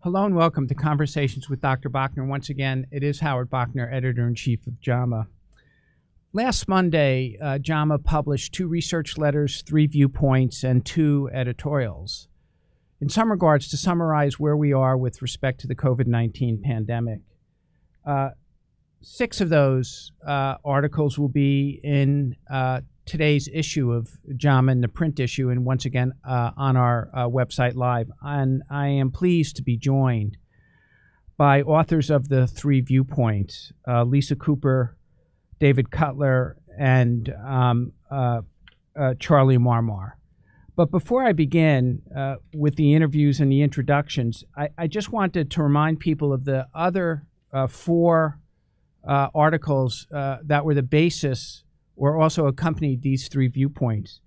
Hello and welcome to Conversations with Dr. Bachner. Once again, it is Howard Bachner, Editor-in-Chief of JAMA. Last Monday, JAMA published 2 research letters, 3 viewpoints, and 2 editorials. In some regards, to summarize where we are with respect to the COVID-19 pandemic. 6 of those articles will be in today's issue of JAMA, in the print issue, and once again on our website live. And I am pleased to be joined by authors of the 3 viewpoints, Lisa Cooper, David Cutler, and Charlie Marmar. But before I begin with the interviews and the introductions, I just wanted to remind people of the other 4 articles that were the basis or also accompanied these 3 viewpoints.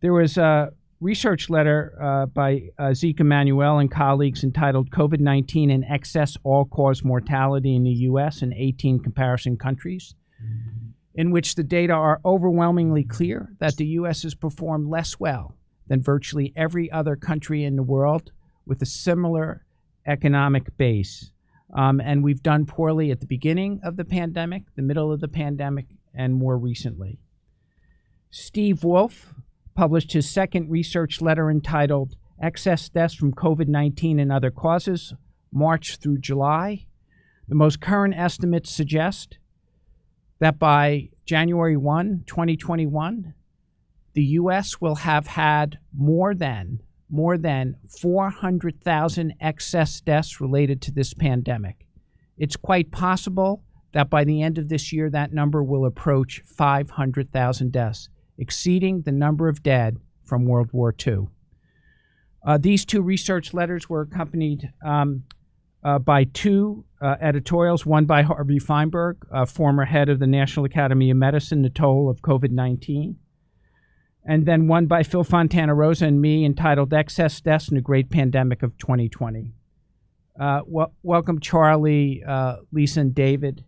There was a research letter by Zeke Emanuel and colleagues entitled COVID-19 and Excess All-Cause Mortality in the U.S. and 18 Comparison Countries, in which the data are overwhelmingly clear that the U.S. has performed less well than virtually every other country in the world with a similar economic base. And we've done poorly at the beginning of the pandemic, the middle of the pandemic, and more recently. Steve Wolf published his second research letter entitled Excess Deaths from COVID-19 and Other Causes, March through July. The most current estimates suggest that by January 1, 2021, the U.S. will have had more than 400,000 excess deaths related to this pandemic. It's quite possible that by the end of this year, that number will approach 500,000 deaths, exceeding the number of dead from World War II. These 2 research letters were accompanied by 2 editorials, one by Harvey Feinberg, former head of the National Academy of Medicine, The Toll of COVID-19, and then one by Phil Fontana Rosa and me entitled Excess Deaths in the Great Pandemic of 2020. Welcome, Charlie, Lisa, and David.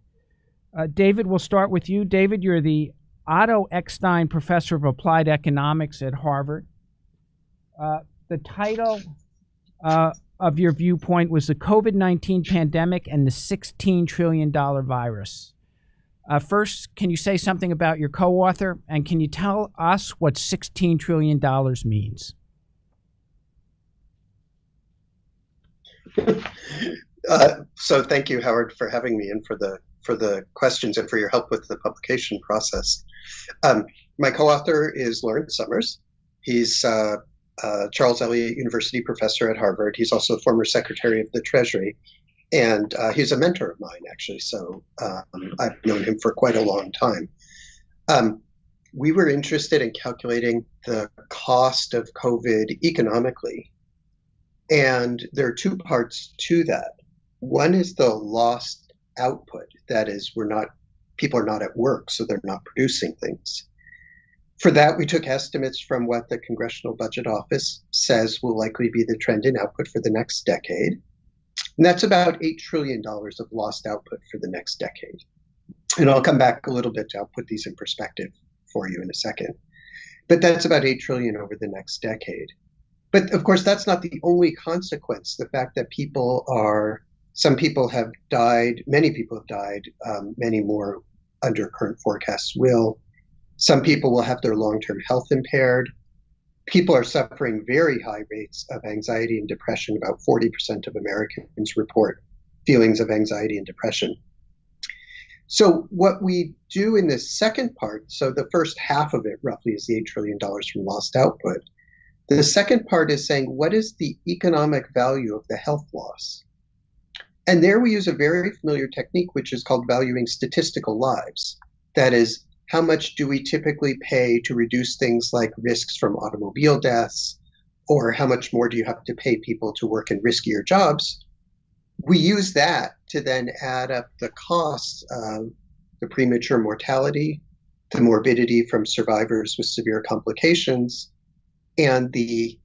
David, we'll start with you. David, you're the Otto Eckstein Professor of Applied Economics at Harvard. The title of your viewpoint was The COVID-19 Pandemic and the $16 Trillion Virus. First, can you say something about your co-author, and can you tell us what $16 trillion means? So thank you, Howard, for having me and for the questions and for your help with the publication process. My co-author is Lawrence Summers. He's Charles Eliot University professor at Harvard. He's also former Secretary of the Treasury. And he's a mentor of mine, actually, so I've known him for quite a long time. We were interested in calculating the cost of COVID economically, and there are 2 parts to that. One is the lost output, that is, people are not at work, so they're not producing things. For that, we took estimates from what the Congressional Budget Office says will likely be the trend in output for the next decade. And that's about $8 trillion of lost output for the next decade. And I'll come back a little bit to put these in perspective for you in a second. But that's about $8 trillion over the next decade. But of course, that's not the only consequence. The fact that some people have died, many people have died, many more under current forecasts will. Some people will have their long-term health impaired. People are suffering very high rates of anxiety and depression. About 40% of Americans report feelings of anxiety and depression. So what we do in this second part, so the first half of it roughly is the $8 trillion from lost output. The second part is saying, what is the economic value of the health loss? And there we use a very familiar technique, which is called valuing statistical lives. That is, how much do we typically pay to reduce things like risks from automobile deaths, or how much more do you have to pay people to work in riskier jobs? We use that to then add up the costs of the premature mortality, the morbidity from survivors with severe complications, and the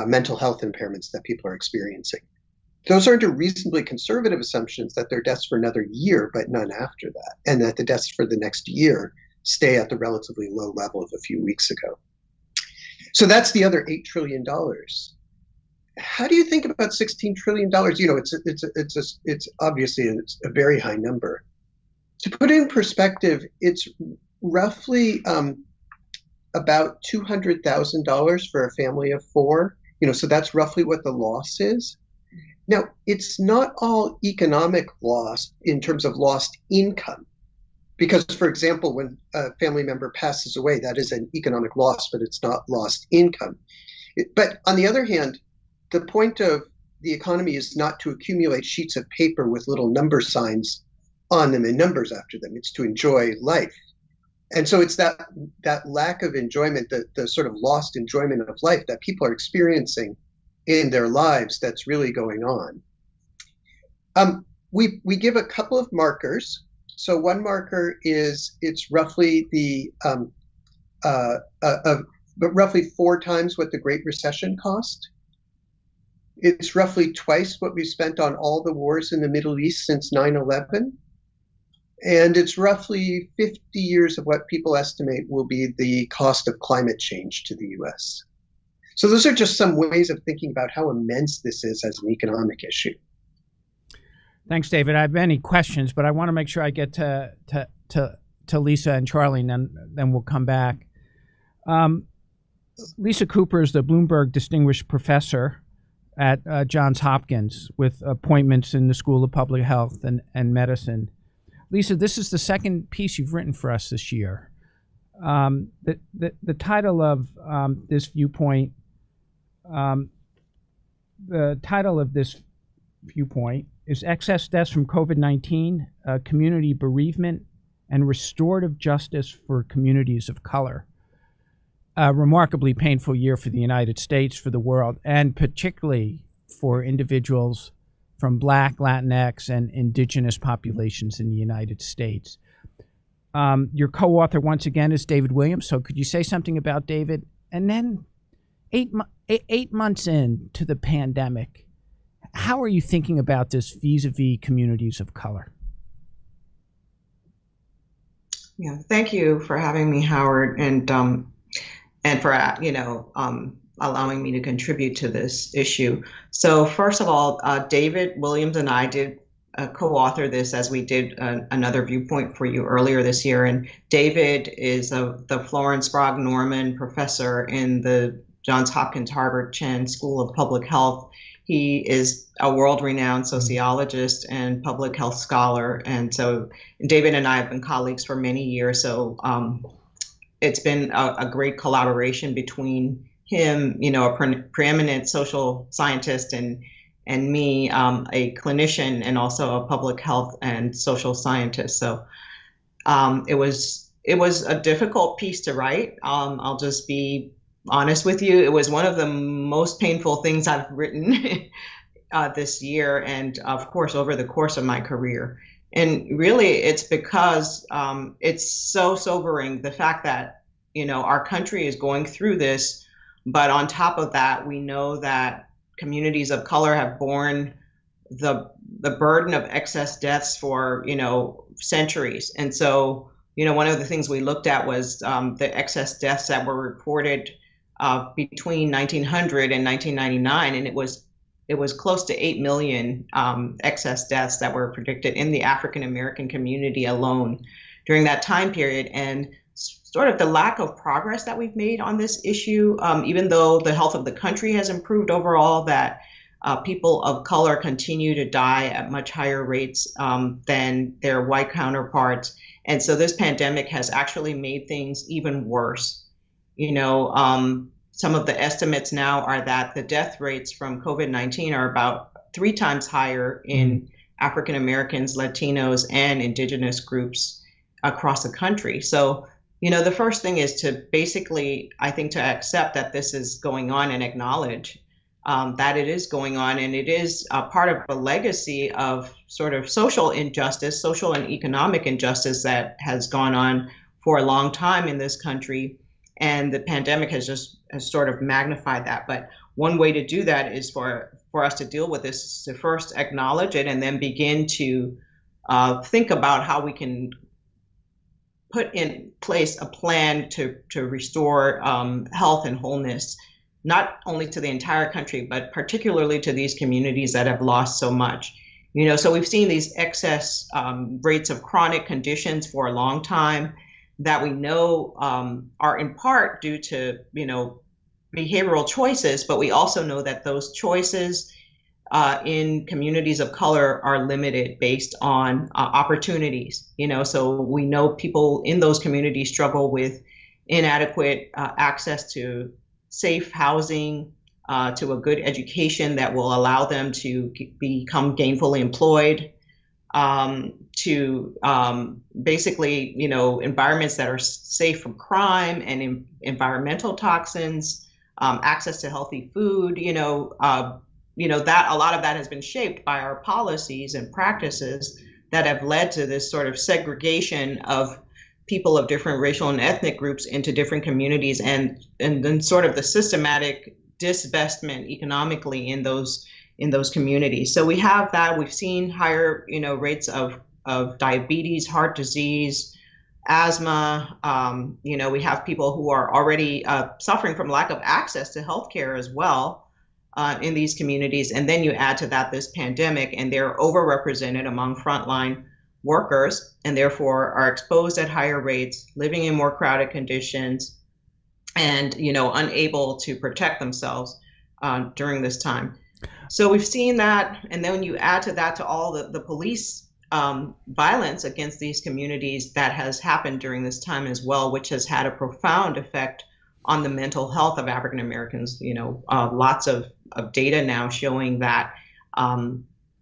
mental health impairments that people are experiencing. Those are under reasonably conservative assumptions that there are deaths for another year, but none after that, and that the deaths for the next year stay at the relatively low level of a few weeks ago. So that's the other $8 trillion. how do you think about $16 trillion? You know, it's obviously a very high number. To put it in perspective, it's roughly about $200,000 for a family of four. You know, so that's roughly what the loss is. Now, it's not all economic loss in terms of lost income, because, for example, when a family member passes away, that is an economic loss, but it's not lost income. But on the other hand, the point of the economy is not to accumulate sheets of paper with little number signs on them and numbers after them. It's to enjoy life. And so it's that lack of enjoyment, the sort of lost enjoyment of life that people are experiencing in their lives that's really going on. We give a couple of markers. So one marker is it's roughly but roughly 4 times what the Great Recession cost. It's roughly twice what we spent on all the wars in the Middle East since 9/11. And it's roughly 50 years of what people estimate will be the cost of climate change to the US. So those are just some ways of thinking about how immense this is as an economic issue. Thanks, David. I have many questions, but I want to make sure I get to Lisa and Charlie, and then we'll come back. Lisa Cooper is the Bloomberg Distinguished Professor at Johns Hopkins with appointments in the School of Public Health and Medicine. Lisa, this is the second piece you've written for us this year. The title of this viewpoint, is Excess Deaths from COVID-19, Community Bereavement, and Restorative Justice for Communities of Color. A remarkably painful year for the United States, for the world, and particularly for individuals from Black, Latinx, and indigenous populations in the United States. Your co-author, once again, is David Williams. So could you say something about David? And then 8 months into the pandemic, how are you thinking about this vis-a-vis communities of color? Yeah, thank you for having me, Howard, and for allowing me to contribute to this issue. So first of all, David Williams and I did co-author this, as we did another viewpoint for you earlier this year. And David is the Florence Sprague Norman Professor in the Johns Hopkins Harvard Chan School of Public Health. He is a world-renowned sociologist and public health scholar. And so David and I have been colleagues for many years. So it's been a great collaboration between him, a preeminent social scientist, and me, a clinician and also a public health and social scientist. So it was a difficult piece to write. I'll just be honest with you. It was one of the most painful things I've written this year, and of course over the course of my career. And really, it's because it's so sobering, the fact that our country is going through this, but on top of that, we know that communities of color have borne the burden of excess deaths for centuries. And so one of the things we looked at was the excess deaths that were reported between 1900 and 1999, and it was close to 8 million excess deaths that were predicted in the African American community alone during that time period. And sort of the lack of progress that we've made on this issue, even though the health of the country has improved overall, that people of color continue to die at much higher rates than their white counterparts. And so this pandemic has actually made things even worse. Some of the estimates now are that the death rates from COVID-19 are about 3 times higher in African Americans, Latinos, and indigenous groups across the country. So, the first thing is to basically, I think, to accept that this is going on and acknowledge that it is going on, and it is part of a legacy of sort of social injustice, social and economic injustice that has gone on for a long time in this country. And the pandemic has sort of magnified that. But one way to do that is for us to deal with this is to first acknowledge it and then begin to think about how we can put in place a plan to restore health and wholeness not only to the entire country, but particularly to these communities that have lost so much. So we've seen these excess rates of chronic conditions for a long time that we know are in part due to, behavioral choices, but we also know that those choices in communities of color are limited based on opportunities. So we know people in those communities struggle with inadequate access to safe housing, to a good education that will allow them to become gainfully employed, to basically, environments that are safe from crime and environmental toxins, access to healthy food, that a lot of that has been shaped by our policies and practices that have led to this sort of segregation of people of different racial and ethnic groups into different communities, and then sort of the systematic disinvestment economically in those communities. So we have that. We've seen higher, rates of diabetes, heart disease, asthma. We have people who are already suffering from lack of access to healthcare as well in these communities. And then you add to that this pandemic, and they're overrepresented among frontline workers and therefore are exposed at higher rates, living in more crowded conditions, and unable to protect themselves during this time. So we've seen that, and then when you add to that to all the police violence against these communities that has happened during this time as well, which has had a profound effect on the mental health of African Americans. Lots of data now showing that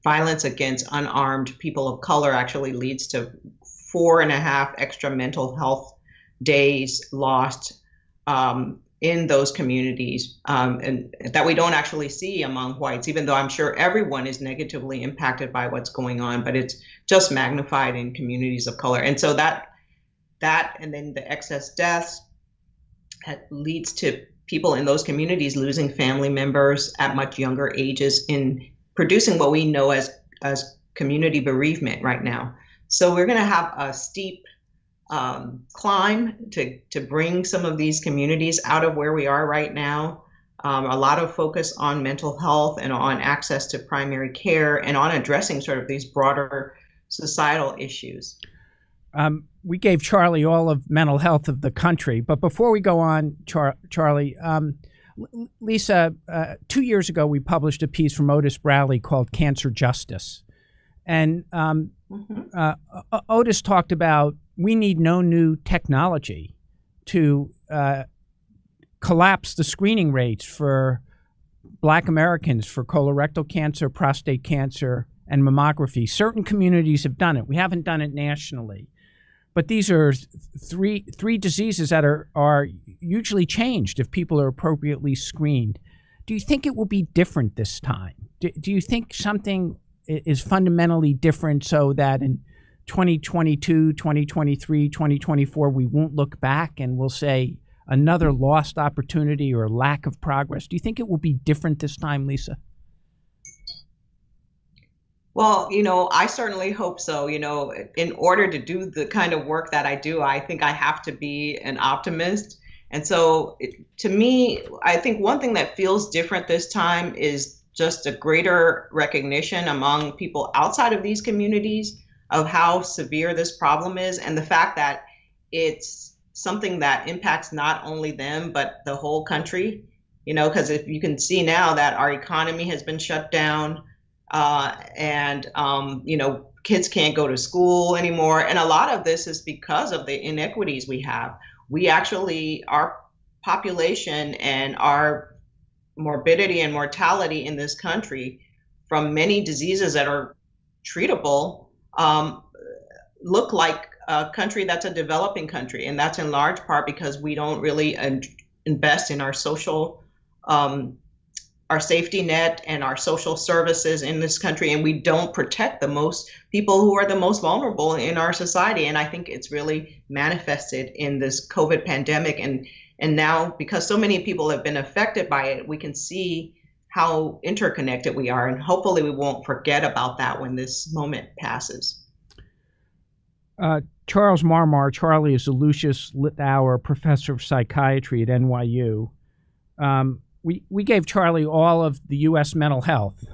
violence against unarmed people of color actually leads to 4.5 extra mental health days lost in those communities, and that we don't actually see among whites, even though I'm sure everyone is negatively impacted by what's going on, but it's just magnified in communities of color. And so that and then the excess deaths leads to people in those communities losing family members at much younger ages, in producing what we know as community bereavement right now. So we're going to have a steep climb to bring some of these communities out of where we are right now. A lot of focus on mental health and on access to primary care and on addressing sort of these broader societal issues. We gave Charlie all of mental health of the country, but before we go on, Charlie, Lisa, 2 years ago we published a piece from Otis Bradley called Cancer Justice. And Otis talked about we need no new technology to collapse the screening rates for Black Americans for colorectal cancer, prostate cancer, and mammography. Certain communities have done it. We haven't done it nationally. But these are three diseases that are usually changed if people are appropriately screened. Do you think it will be different this time? Do you think something is fundamentally different so that in 2022, 2023, 2024, we won't look back and we'll say another lost opportunity or lack of progress? Do you think it will be different this time, Lisa? Well, I certainly hope so. In order to do the kind of work that I do, I think I have to be an optimist. And so to me, I think one thing that feels different this time is just a greater recognition among people outside of these communities of how severe this problem is, and the fact that it's something that impacts not only them, but the whole country, because if you can see now that our economy has been shut down, and kids can't go to school anymore. And a lot of this is because of the inequities we have. Our population and our morbidity and mortality in this country from many diseases that are treatable look like a country that's a developing country. And that's in large part because we don't really invest in our social, our safety net and our social services in this country. And we don't protect the most people who are the most vulnerable in our society. And I think it's really manifested in this COVID pandemic. And now, because so many people have been affected by it, we can see how interconnected we are. And hopefully we won't forget about that when this moment passes. Charles Marmar, Charlie, is a Lucius Littauer professor of psychiatry at NYU. we gave Charlie all of the U.S. mental health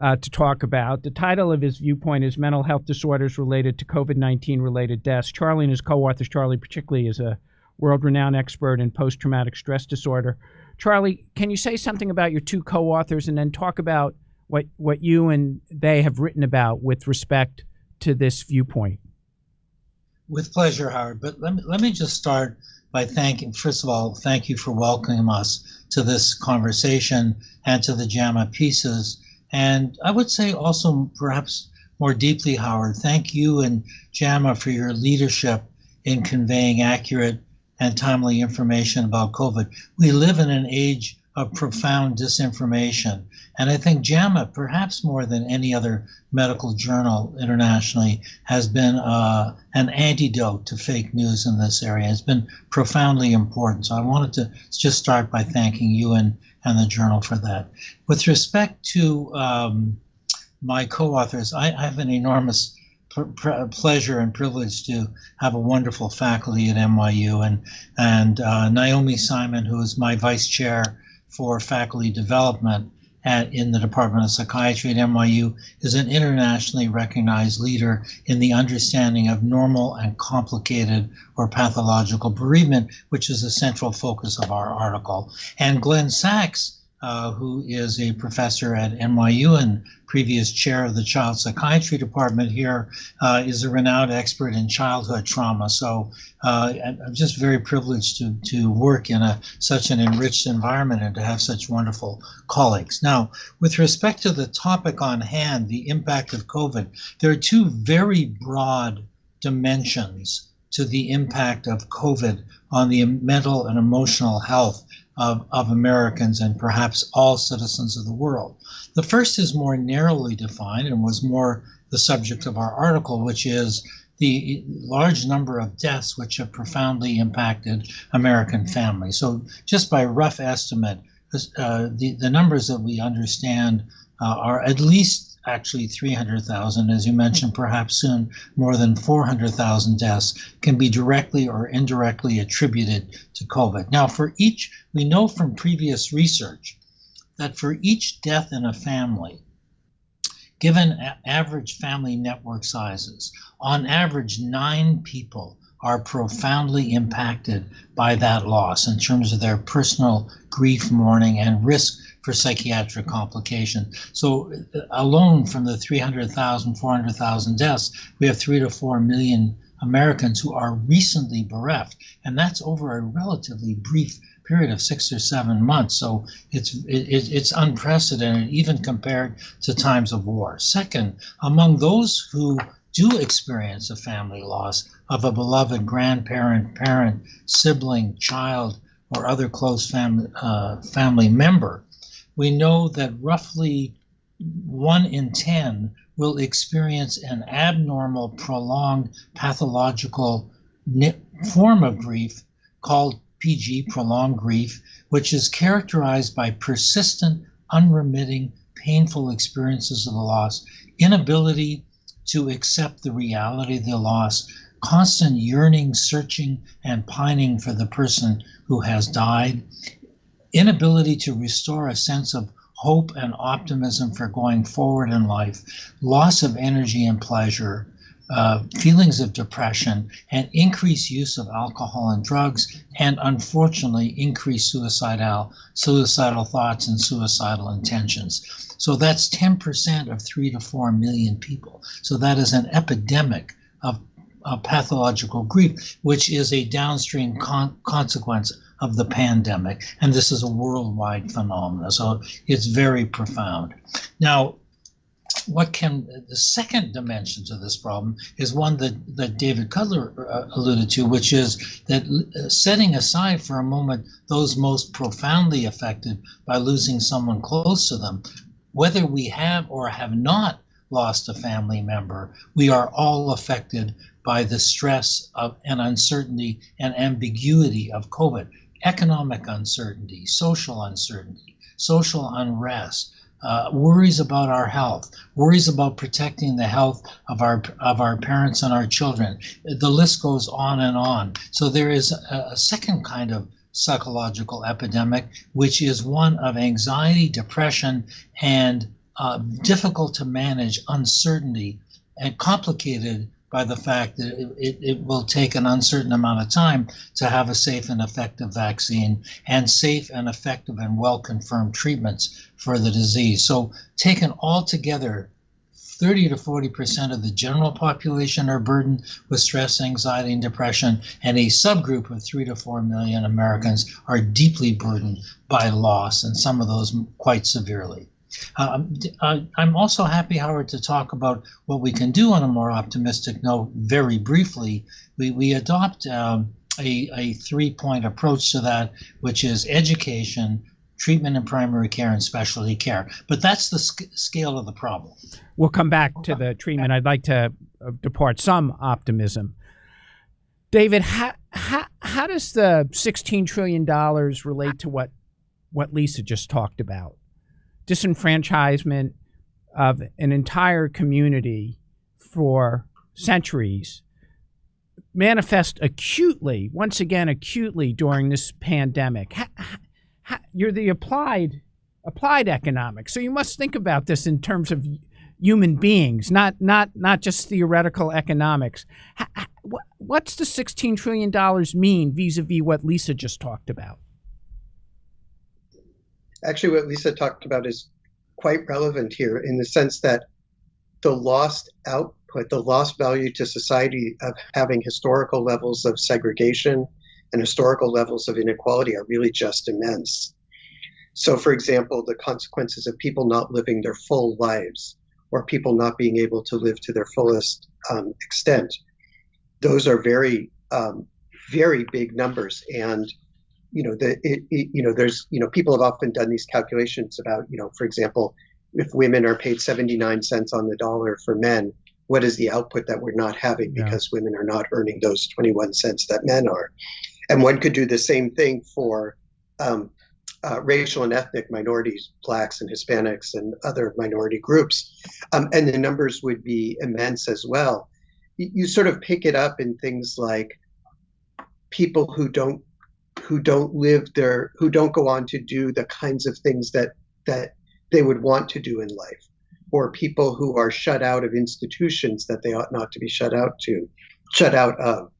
to talk about. The title of his viewpoint is Mental Health Disorders Related to COVID-19 Related Deaths. Charlie and his co-authors, Charlie particularly is a world-renowned expert in post-traumatic stress disorder. Charlie, can you say something about your two co-authors and then talk about what you and they have written about with respect to this viewpoint? With pleasure, Howard. But let me just start by thanking, first of all, thank you for welcoming us to this conversation and to the JAMA pieces. And I would say also, perhaps more deeply, Howard, thank you and JAMA for your leadership in conveying accurate and timely information about COVID. We live in an age of profound disinformation. And I think JAMA, perhaps more than any other medical journal internationally, has been an antidote to fake news in this area. It's been profoundly important. So I wanted to just start by thanking you and the journal for that. With respect to my co-authors, I have an enormous pleasure and privilege to have a wonderful faculty at NYU, and Naomi Simon, who is my vice chair for faculty development in the Department of Psychiatry at NYU, is an internationally recognized leader in the understanding of normal and complicated or pathological bereavement, which is a central focus of our article. And Glenn Sachs, who is a professor at NYU and previous chair of the child psychiatry department here, is a renowned expert in childhood trauma. So I'm just very privileged to work in such an enriched environment and to have such wonderful colleagues. Now, with respect to the topic on hand, the impact of COVID, there are two very broad dimensions to the impact of COVID on the mental and emotional health of Americans and perhaps all citizens of the world. The first is more narrowly defined and was more the subject of our article, which is the large number of deaths which have profoundly impacted American families. So just by rough estimate, the numbers that we understand are at least actually 300,000, as you mentioned, perhaps soon more than 400,000 deaths can be directly or indirectly attributed to COVID. Now, for each, we know from previous research that for each death in a family, given average family network sizes, on average 9 people are profoundly impacted by that loss in terms of their personal grief, mourning, and risk for psychiatric complications. So alone from the 300,000, 400,000 deaths, we have 3 to 4 million Americans who are recently bereft, and that's over a relatively brief period of 6 or 7 months. So it's unprecedented, even compared to times of war. Second, among those who do experience a family loss of a beloved grandparent, parent, sibling, child, or other close family member, we know that roughly 1 in 10 will experience an abnormal, prolonged, pathological form of grief called PG, prolonged grief, which is characterized by persistent, unremitting, painful experiences of the loss, inability to accept the reality of the loss, constant yearning, searching, and pining for the person who has died, inability to restore a sense of hope and optimism for going forward in life, loss of energy and pleasure, feelings of depression, and increased use of alcohol and drugs, and unfortunately increased suicidal thoughts and suicidal intentions. So that's 10% of 3 to 4 million people. So that is an epidemic of pathological grief, which is a downstream consequence of the pandemic. And this is a worldwide phenomenon. So it's very profound. Now, the second dimension to this problem is one that David Cutler alluded to, which is that setting aside for a moment those most profoundly affected by losing someone close to them, whether we have or have not lost a family member, we are all affected by the stress of and uncertainty and ambiguity of COVID. Economic uncertainty, social unrest, worries about our health, worries about protecting the health of our parents and our children. The list goes on and on. So there is a second kind of psychological epidemic, which is one of anxiety, depression, and difficult to manage uncertainty, and complicated by the fact that it will take an uncertain amount of time to have a safe and effective vaccine and safe and effective and well-confirmed treatments for the disease. So taken all together, 30 to 40% of the general population are burdened with stress, anxiety, and depression, and a subgroup of 3 to 4 million Americans are deeply burdened by loss, and some of those quite severely. I'm also happy, Howard, to talk about what we can do on a more optimistic note very briefly. We adopt a 3-point approach to that, which is education, treatment in primary care, and specialty care. But that's the scale of the problem. We'll come back to the treatment. I'd like to depart some optimism. David, how does the $16 trillion relate to what Lisa just talked about? Disenfranchisement of an entire community for centuries manifest acutely, once again acutely, during this pandemic. You're the applied economics, so you must think about this in terms of human beings, not just theoretical economics. What's the $16 trillion mean vis-a-vis what Lisa just talked about? Actually, what Lisa talked about is quite relevant here in the sense that the lost output, the lost value to society of having historical levels of segregation and historical levels of inequality are really just immense. So, for example, the consequences of people not living their full lives or people not being able to live to their fullest extent, those are very, very big numbers. And there's people have often done these calculations about, for example, if women are paid 79 cents on the dollar for men, what is the output that we're not having because women are not earning those 21 cents that men are? And one could do the same thing for racial and ethnic minorities, Blacks and Hispanics and other minority groups. And the numbers would be immense as well. You sort of pick it up in things like people who don't go on to do the kinds of things that they would want to do in life, or people who are shut out of institutions that they ought not to be shut out of.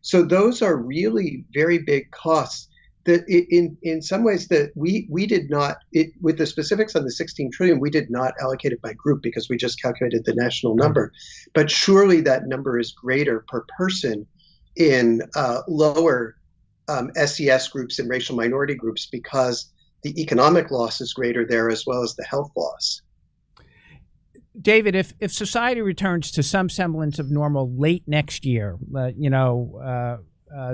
So those are really very big costs that in some ways that we did not, with the specifics on the 16 trillion, we did not allocate it by group because we just calculated the national number. But surely that number is greater per person in lower SES groups and racial minority groups because the economic loss is greater there as well as the health loss. David, if society returns to some semblance of normal late next year,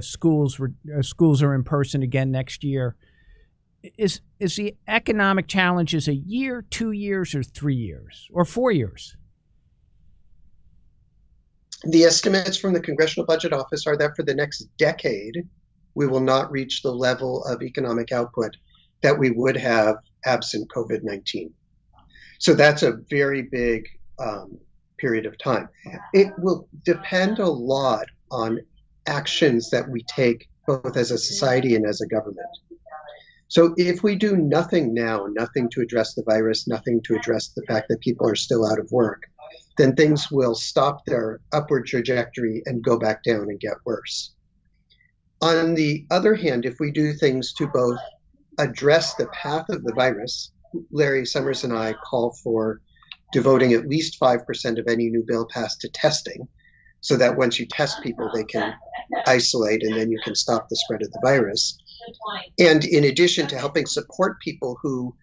schools are in person again next year, is the economic challenges a year, 2 years, or 3 years, or 4 years? The estimates from the Congressional Budget Office are that for the next decade, we will not reach the level of economic output that we would have absent COVID-19. So that's a very big period of time. It will depend a lot on actions that we take both as a society and as a government. So if we do nothing now, nothing to address the virus, nothing to address the fact that people are still out of work, then things will stop their upward trajectory and go back down and get worse. On the other hand, if we do things to both address the path of the virus, Larry Summers and I call for devoting at least 5% of any new bill passed to testing, so that once you test people, they can isolate and then you can stop the spread of the virus. And in addition to helping support people who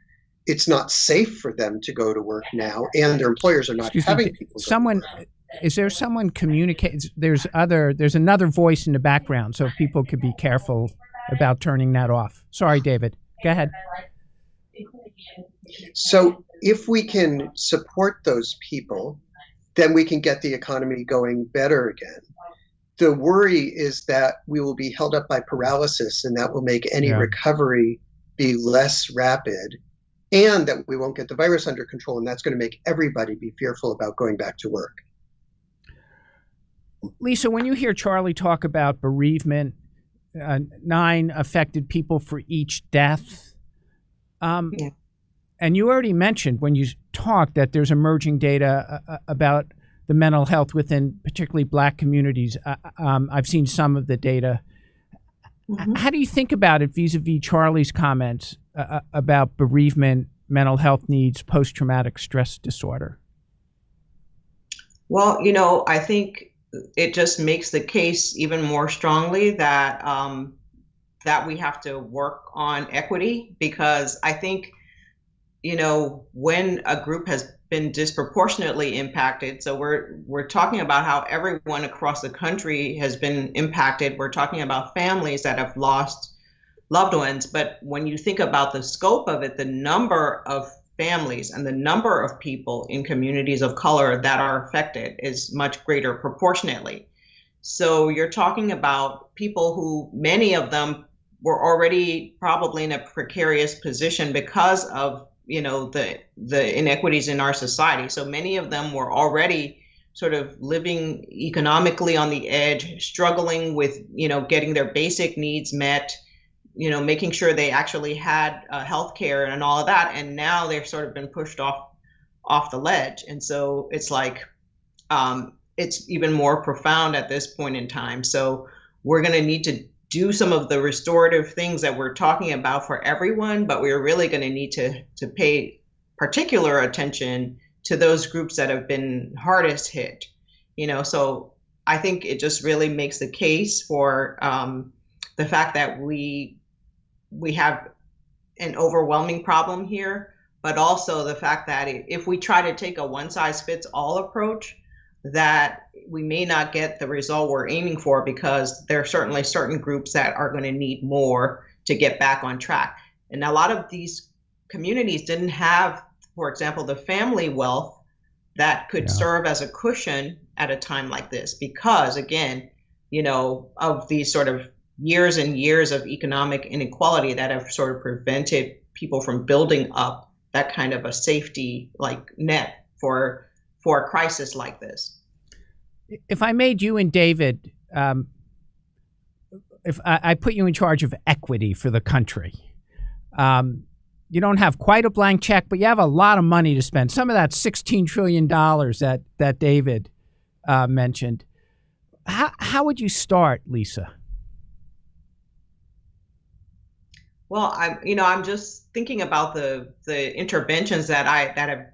it's not safe for them to go to work now and their employers are not having people go to work. Is there someone communicating? There's another voice in the background, so if people could be careful about turning that off. Sorry, David. Go ahead. So if we can support those people, then we can get the economy going better again. The worry is that we will be held up by paralysis, and that will make any recovery be less rapid, and that we won't get the virus under control, and that's going to make everybody be fearful about going back to work. Lisa, when you hear Charlie talk about bereavement, 9 affected people for each death. Yeah. And you already mentioned when you talked that there's emerging data about the mental health within particularly Black communities. I've seen some of the data. Mm-hmm. How do you think about it vis-a-vis Charlie's comments about bereavement, mental health needs, post-traumatic stress disorder? Well, I think it just makes the case even more strongly that that we have to work on equity, because I think, when a group has been disproportionately impacted, so we're talking about how everyone across the country has been impacted. We're talking about families that have lost loved ones, but when you think about the scope of it, the number of families and the number of people in communities of color that are affected is much greater proportionately. So you're talking about people who, many of them were already probably in a precarious position because of the inequities in our society. So many of them were already sort of living economically on the edge, struggling with getting their basic needs met, making sure they actually had health care and all of that. And now they've sort of been pushed off the ledge. And so it's like, it's even more profound at this point in time. So we're going to need to do some of the restorative things that we're talking about for everyone, but we're really going to need to pay particular attention to those groups that have been hardest hit. So I think it just really makes the case for the fact that we have an overwhelming problem here, but also the fact that if we try to take a one-size-fits-all approach, that we may not get the result we're aiming for, because there are certainly certain groups that are going to need more to get back on track. And a lot of these communities didn't have, for example, the family wealth that could serve as a cushion at a time like this, because again, of these sort of years and years of economic inequality that have sort of prevented people from building up that kind of a safety like net for a crisis like this. If I made you and David, if I put you in charge of equity for the country, you don't have quite a blank check, but you have a lot of money to spend. Some of that $16 trillion that David mentioned. How would you start, Lisa? Well, I'm just thinking about the interventions that have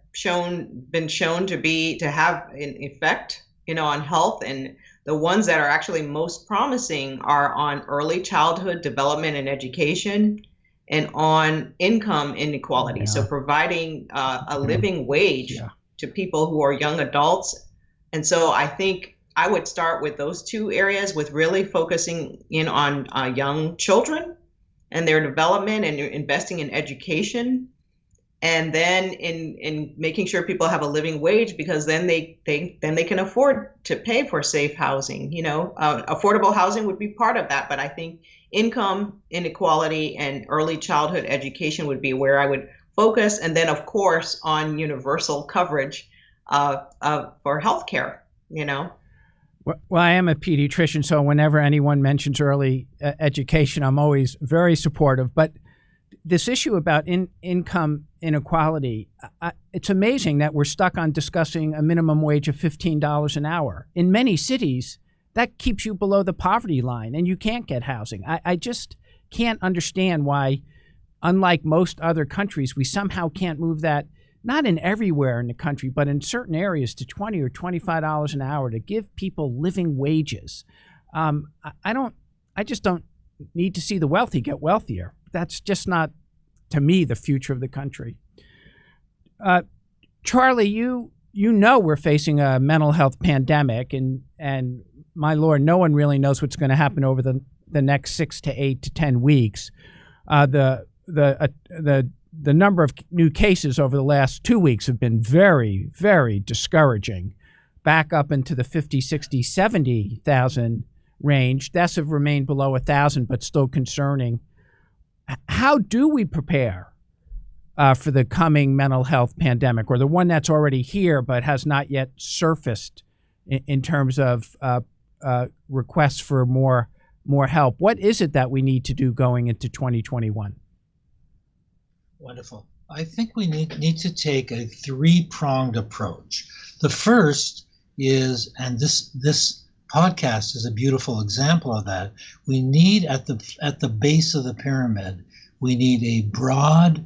been shown to have an effect, on health, and the ones that are actually most promising are on early childhood development and education, and on income inequality. Yeah. So providing a living wage to people who are young adults. And so I think I would start with those two areas, with really focusing in on young children and their development, and investing in education, and then in making sure people have a living wage, because then they can afford to pay for safe housing. Affordable housing would be part of that, but I think income inequality and early childhood education would be where I would focus, and then of course on universal coverage for healthcare. Well, I am a pediatrician, so whenever anyone mentions early education, I'm always very supportive. But this issue about income inequality, it's amazing that we're stuck on discussing a minimum wage of $15 an hour. In many cities, that keeps you below the poverty line, and you can't get housing. I just can't understand why, unlike most other countries, we somehow can't move that, not in everywhere in the country, but in certain areas, to $20 or $25 an hour to give people living wages. I just don't need to see the wealthy get wealthier. That's just not, to me, the future of the country. Charlie, you we're facing a mental health pandemic, and my Lord, no one really knows what's going to happen over the next 6 to 8 to 10 weeks. The number of new cases over the last 2 weeks have been very, very discouraging, back up into the 50, 60, 70,000 range. Deaths have remained below 1,000, but still concerning. How do we prepare for the coming mental health pandemic, or the one that's already here but has not yet surfaced in terms of requests for more more help. What is it that we need to do going into 2021? Wonderful. I think we need to take a three-pronged approach. The first is, and this podcast is a beautiful example of that, we need at the base of the pyramid, we need a broad,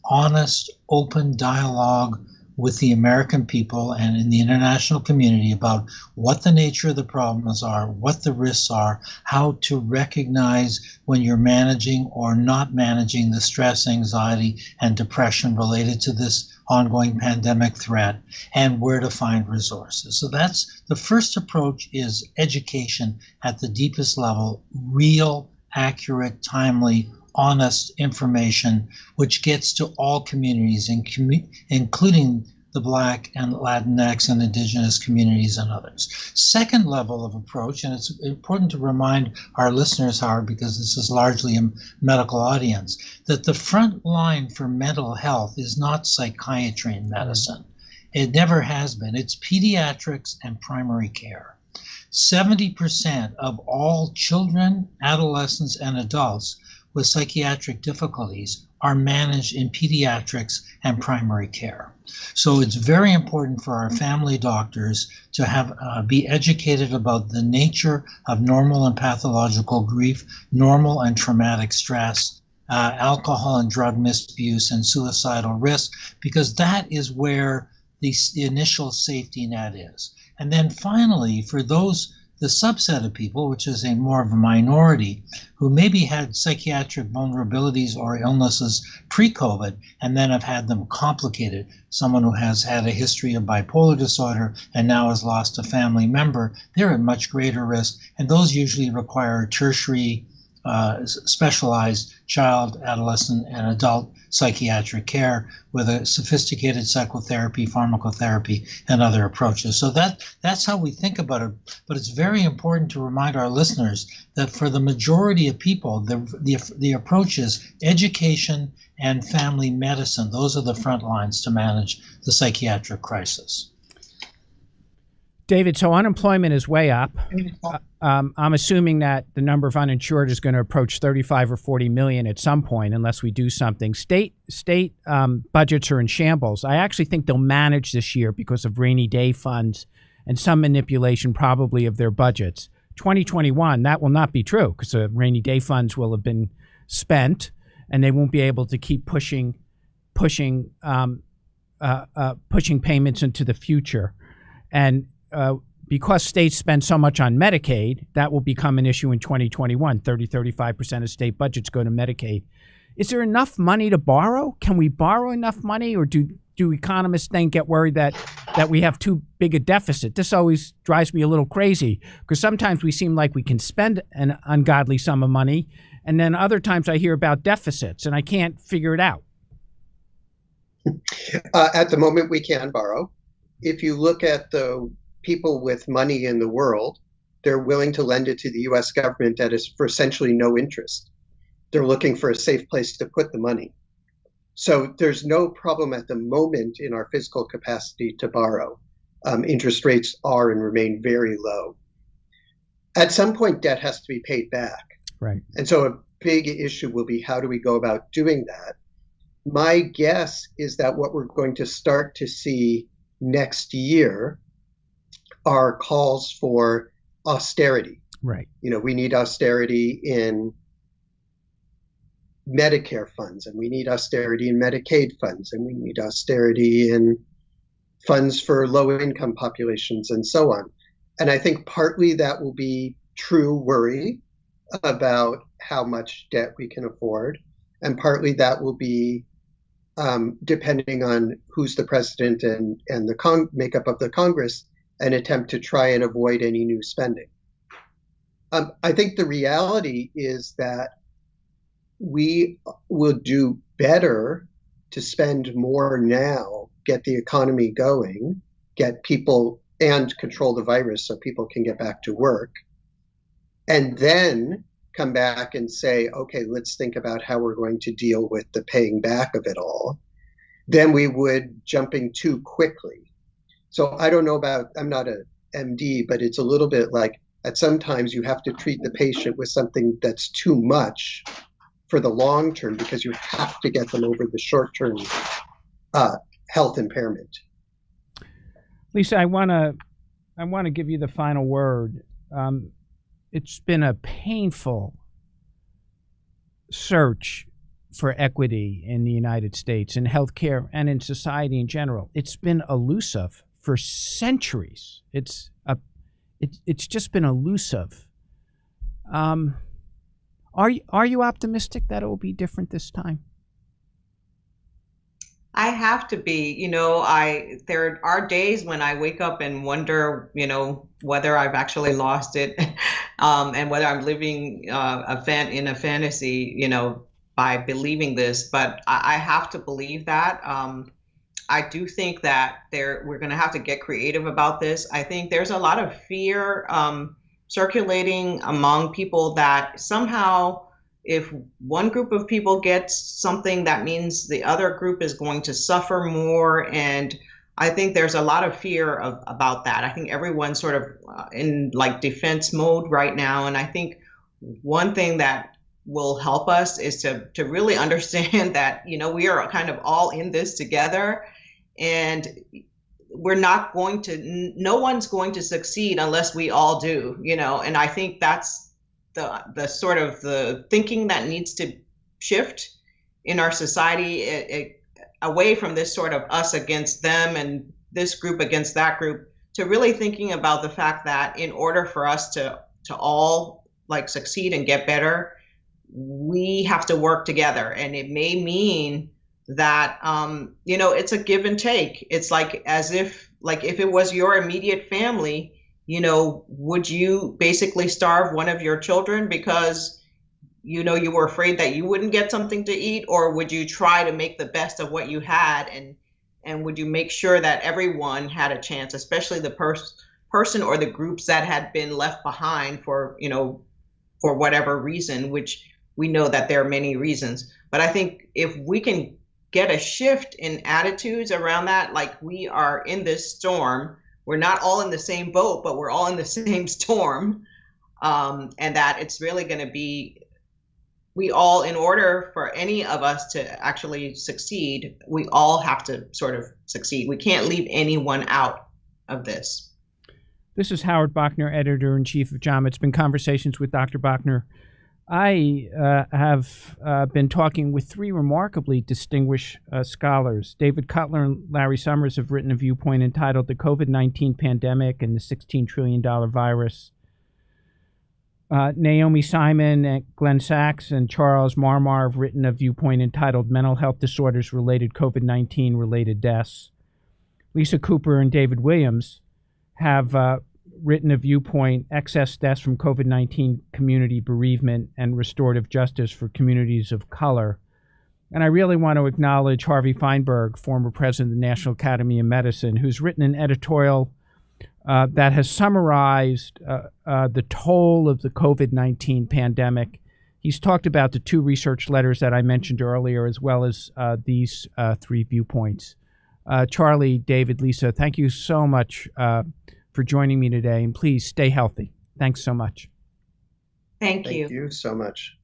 honest, open dialogue with the American people and in the international community about what the nature of the problems are, what the risks are, how to recognize when you're managing or not managing the stress, anxiety, and depression related to this ongoing pandemic threat, and where to find resources. So that's the first approach, is education at the deepest level, real, accurate, timely, honest information, which gets to all communities, including the Black and Latinx and Indigenous communities and others. Second level of approach, and it's important to remind our listeners, Howard, because this is largely a medical audience, that the front line for mental health is not psychiatry and medicine. It never has been. It's pediatrics and primary care. 70% of all children, adolescents, and adults with psychiatric difficulties are managed in pediatrics and primary care. So it's very important for our family doctors to have be educated about the nature of normal and pathological grief, normal and traumatic stress, alcohol and drug misuse, and suicidal risk, because that is where the initial safety net is. And then finally, for the subset of people, which is a more of a minority, who maybe had psychiatric vulnerabilities or illnesses pre-COVID and then have had them complicated. Someone who has had a history of bipolar disorder and now has lost a family member, they're at much greater risk, and those usually require tertiary specialized child, adolescent, and adult psychiatric care with a sophisticated psychotherapy, pharmacotherapy, and other approaches. So that's how we think about it. But it's very important to remind our listeners that for the majority of people, the approach is education and family medicine. Those are the front lines to manage the psychiatric crisis. David, so unemployment is way up. I'm assuming that the number of uninsured is going to approach 35 or 40 million at some point unless we do something. State budgets are in shambles. I actually think they'll manage this year because of rainy day funds and some manipulation probably of their budgets. 2021, that will not be true because the rainy day funds will have been spent and they won't be able to keep pushing payments into the future. And because states spend so much on Medicaid, that will become an issue in 2021. 35% of state budgets go to Medicaid. Is there enough money to borrow? Can we borrow enough money, or do economists then get worried that we have too big a deficit? This always drives me a little crazy because sometimes we seem like we can spend an ungodly sum of money, and then other times I hear about deficits and I can't figure it out. At the moment, we can borrow. If you look at the people with money in the world, they're willing to lend it to the U.S. government for essentially no interest. They're looking for a safe place to put the money. So there's no problem at the moment in our fiscal capacity to borrow. Interest rates are and remain very low. At some point, debt has to be paid back. Right. And so a big issue will be, how do we go about doing that? My guess is that what we're going to start to see next year are calls for austerity. Right. We need austerity in Medicare funds, and we need austerity in Medicaid funds, and we need austerity in funds for low-income populations, and so on. And I think partly that will be true worry about how much debt we can afford, and partly that will be depending on who's the president and the makeup of the Congress, an attempt to try and avoid any new spending. I think the reality is that we will do better to spend more now, get the economy going, get people, and control the virus so people can get back to work, and then come back and say, okay, let's think about how we're going to deal with the paying back of it all. Then we would jumping too quickly. So I don't know about, I'm not a MD, but it's a little bit like at sometimes you have to treat the patient with something that's too much for the long term because you have to get them over the short term health impairment. Lisa, I want to give you the final word. It's been a painful search for equity in the United States, in healthcare and in society in general. It's been elusive for centuries. It's just been elusive. Are you optimistic that it will be different this time? I have to be. There are days when I wake up and wonder, whether I've actually lost it, and whether I'm living in a fantasy, by believing this. But I have to believe that. I do think that we're going to have to get creative about this. I think there's a lot of fear circulating among people that somehow, if one group of people gets something, that means the other group is going to suffer more. And I think there's a lot of fear about that. I think everyone's sort of in like defense mode right now. And I think one thing that will help us is to really understand that, we are kind of all in this together, and no one's going to succeed unless we all do, and I think that's the sort of the thinking that needs to shift in our society, away from this sort of us against them and this group against that group, to really thinking about the fact that in order for us to all like succeed and get better, we have to work together. And it may mean that, it's a give and take. It's like as if it was your immediate family, would you basically starve one of your children because, you were afraid that you wouldn't get something to eat? Or would you try to make the best of what you had? And would you make sure that everyone had a chance, especially the person or the groups that had been left behind for whatever reason, which we know that there are many reasons. But I think if we can get a shift in attitudes around that, like we are in this storm, we're not all in the same boat, but we're all in the same storm. And that it's really going to be, in order for any of us to actually succeed, we all have to sort of succeed. We can't leave anyone out of this. This is Howard Bachner, editor-in-chief of JAMA. It's been Conversations with Dr. Bachner. I have been talking with three remarkably distinguished scholars. David Cutler and Larry Summers have written a viewpoint entitled The COVID-19 Pandemic and the $16 Trillion Virus. Naomi Simon, Glenn Sachs, and Charles Marmar have written a viewpoint entitled Mental Health Disorders Related COVID-19 Related Deaths. Lisa Cooper and David Williams have written a viewpoint, Excess Deaths from COVID-19 Community Bereavement and Restorative Justice for Communities of Color. And I really want to acknowledge Harvey Feinberg, former president of the National Academy of Medicine, who's written an editorial that has summarized the toll of the COVID-19 pandemic. He's talked about the two research letters that I mentioned earlier, as well as these three viewpoints. Charlie, David, Lisa, thank you so much for joining me today, and please stay healthy. Thanks so much. Thank you. Thank you so much.